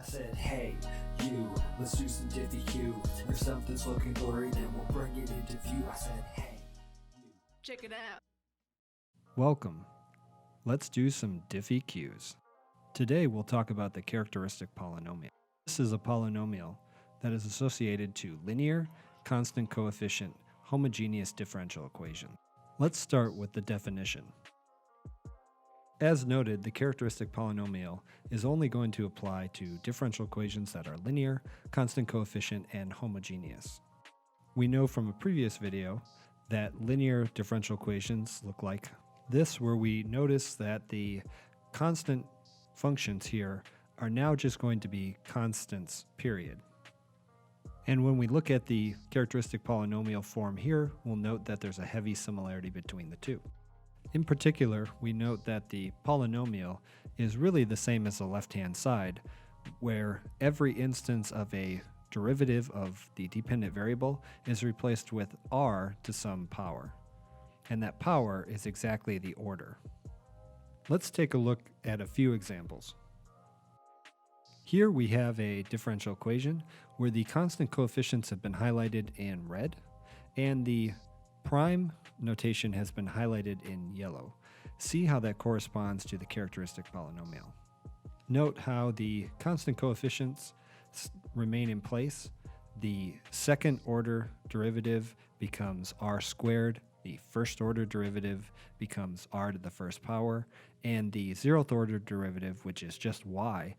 said, hey, you, let's do some diffie-Q. If something's looking blurry, then we'll bring it into view. I said, hey, you. Check it out. Welcome. Let's do some diffie-Qs. Today we'll talk about the characteristic polynomial. This is a polynomial that is associated to linear, constant coefficient, homogeneous differential equation. Let's start with the definition. As noted, the characteristic polynomial is only going to apply to differential equations that are linear, constant coefficient, and homogeneous. We know from a previous video that linear differential equations look like this, where we notice that the constant functions here are now just going to be constants, period. And when we look at the characteristic polynomial form here, we'll note that there's a heavy similarity between the two. In particular, we note that the polynomial is really the same as the left-hand side, where every instance of a derivative of the dependent variable is replaced with r to some power. And that power is exactly the order. Let's take a look at a few examples. Here we have a differential equation where the constant coefficients have been highlighted in red and the prime notation has been highlighted in yellow. See how that corresponds to the characteristic polynomial. Note how the constant coefficients remain in place. The second order derivative becomes r squared, the first order derivative becomes r to the first power, and the zeroth order derivative, which is just y,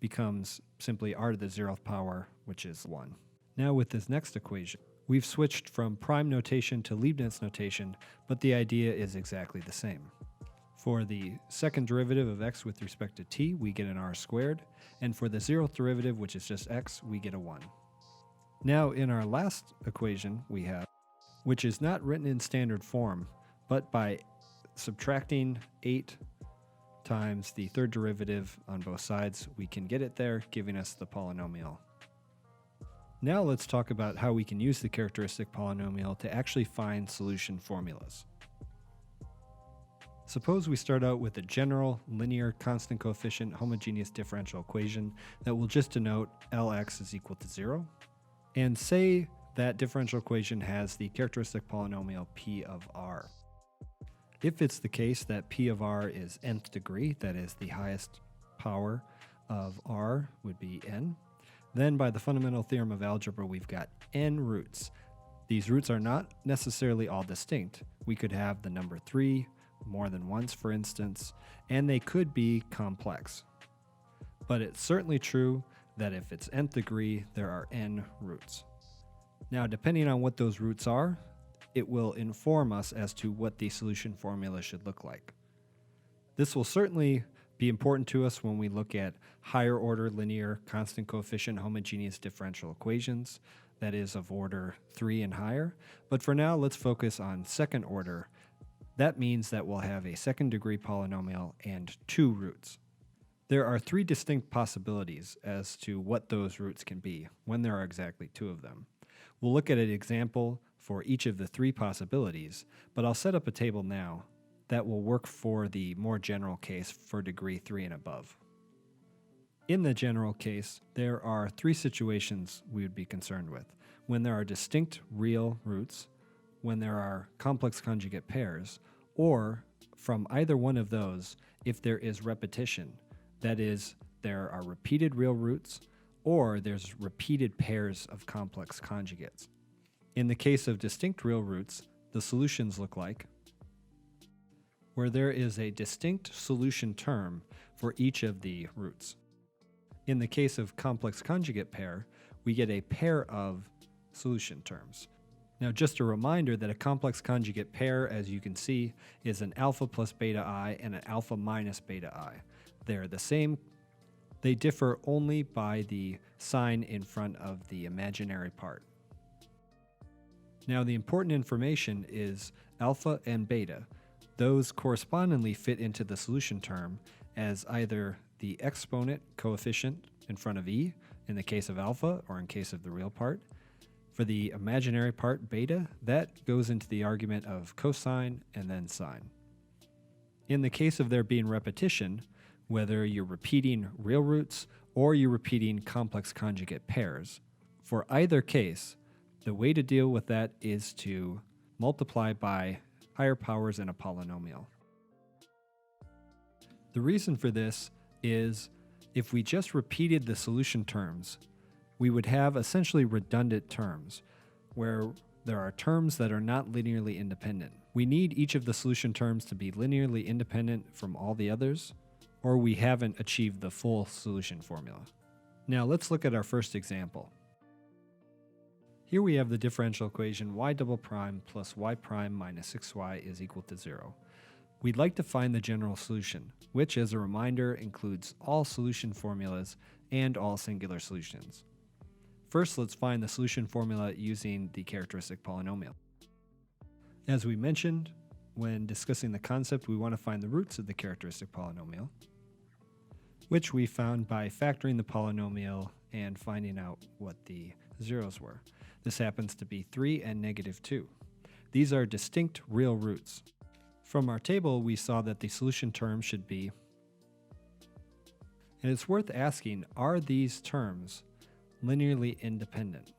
becomes simply r to the zeroth power, which is 1. Now with this next equation, we've switched from prime notation to Leibniz notation, but the idea is exactly the same. For the second derivative of x with respect to t, we get an r squared, and for the zeroth derivative, which is just x, we get a 1. Now in our last equation we have, which is not written in standard form, but by subtracting 8 times the third derivative on both sides, we can get it there, giving us the polynomial. Now let's talk about how we can use the characteristic polynomial to actually find solution formulas. Suppose we start out with a general linear constant coefficient homogeneous differential equation that will just denote Lx is equal to 0, and say that differential equation has the characteristic polynomial p of r. If it's the case that p of r is nth degree, that is the highest power of r would be n, then by the fundamental theorem of algebra we've got n roots. These roots are not necessarily all distinct. We could have the number 3 more than once, for instance, and they could be complex. But it's certainly true that if it's nth degree, there are n roots. Now, depending on what those roots are, it will inform us as to what the solution formula should look like. This will certainly be important to us when we look at higher order linear constant coefficient homogeneous differential equations, that is of order 3 and higher. But for now, let's focus on second order. That means that we'll have a second degree polynomial and 2 roots. There are 3 distinct possibilities as to what those roots can be when there are exactly 2 of them. We'll look at an example for each of the 3 possibilities, but I'll set up a table now that will work for the more general case for degree 3 and above. In the general case, there are 3 situations we would be concerned with: when there are distinct real roots, when there are complex conjugate pairs, or from either one of those if there is repetition, that is, there are repeated real roots, or there's repeated pairs of complex conjugates. In the case of distinct real roots, the solutions look like where there is a distinct solution term for each of the roots. In the case of complex conjugate pair, we get a pair of solution terms. Now, just a reminder that a complex conjugate pair, as you can see, is an alpha plus beta I and an alpha minus beta I. They're the same. They differ only by the sign in front of the imaginary part. Now, the important information is alpha and beta. Those correspondingly fit into the solution term as either the exponent coefficient in front of e, in the case of alpha, or in case of the real part. For the imaginary part, beta, that goes into the argument of cosine and then sine. In the case of there being repetition, whether you're repeating real roots or you're repeating complex conjugate pairs. For either case, the way to deal with that is to multiply by higher powers in a polynomial. The reason for this is if we just repeated the solution terms, we would have essentially redundant terms where there are terms that are not linearly independent. We need each of the solution terms to be linearly independent from all the others, or we haven't achieved the full solution formula. Now let's look at our first example. Here we have the differential equation y double prime plus y prime minus 6y is equal to 0. We'd like to find the general solution, which as a reminder includes all solution formulas and all singular solutions. First, let's find the solution formula using the characteristic polynomial. As we mentioned, when discussing the concept, we want to find the roots of the characteristic polynomial, which we found by factoring the polynomial and finding out what the zeros were. This happens to be 3 and negative 2. These are distinct real roots. From our table, we saw that the solution term should be, and it's worth asking, are these terms linearly independent?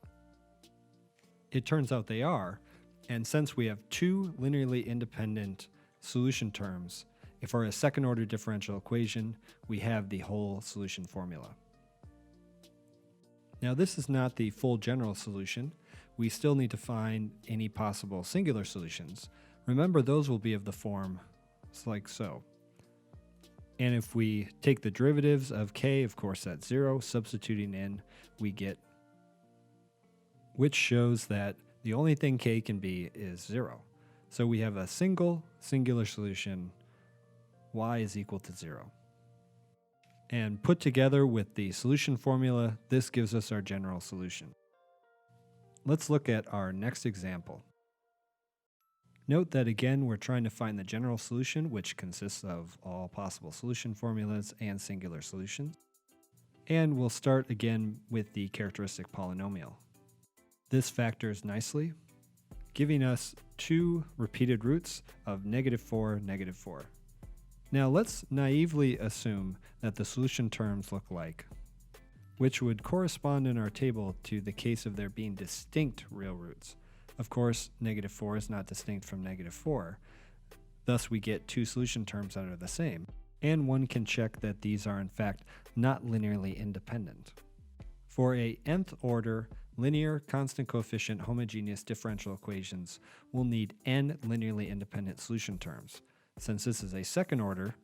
It turns out they are, and since we have two linearly independent solution terms, if we're a second order differential equation, we have the whole solution formula. Now this is not the full general solution. We still need to find any possible singular solutions. Remember, those will be of the form like so. And if we take the derivatives of k, of course that's 0, substituting in, we get, which shows that the only thing k can be is 0. So we have a singular solution, y is equal to 0. And put together with the solution formula, this gives us our general solution. Let's look at our next example. Note that again, we're trying to find the general solution, which consists of all possible solution formulas and singular solutions. And we'll start again with the characteristic polynomial. This factors nicely, giving us two repeated roots of -4, -4. Now let's naively assume that the solution terms look like, which would correspond in our table to the case of there being distinct real roots. Of course, -4 is not distinct from -4. Thus, we get two solution terms that are the same. And one can check that these are in fact not linearly independent. For a nth order linear constant coefficient homogeneous differential equations, we'll need n linearly independent solution terms. Since this is a second order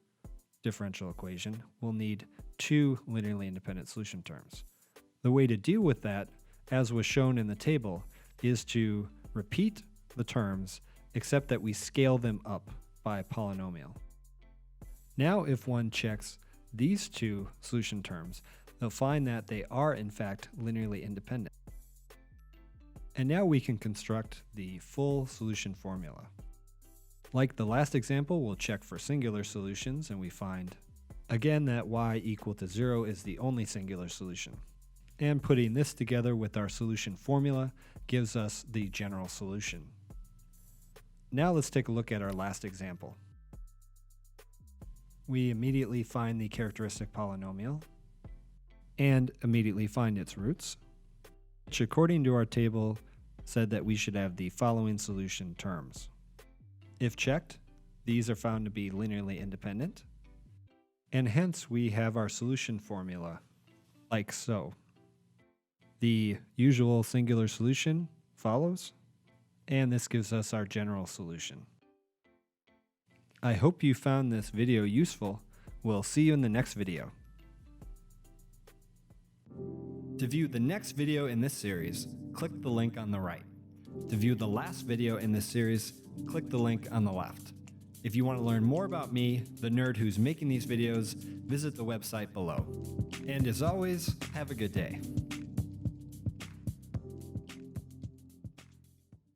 differential equation, we'll need two linearly independent solution terms. The way to deal with that, as was shown in the table, is to repeat the terms, except that we scale them up by a polynomial. Now if one checks these two solution terms, they'll find that they are in fact linearly independent. And now we can construct the full solution formula. Like the last example, we'll check for singular solutions and we find again that y equal to 0 is the only singular solution. And putting this together with our solution formula gives us the general solution. Now let's take a look at our last example. We immediately find the characteristic polynomial and immediately find its roots, which according to our table said that we should have the following solution terms. If checked, these are found to be linearly independent, and hence we have our solution formula like so. The usual singular solution follows, and this gives us our general solution. I hope you found this video useful. We'll see you in the next video. To view the next video in this series, click the link on the right. To view the last video in this series, click the link on the left. If you want to learn more about me, the nerd who's making these videos, visit the website below. And as always, have a good day.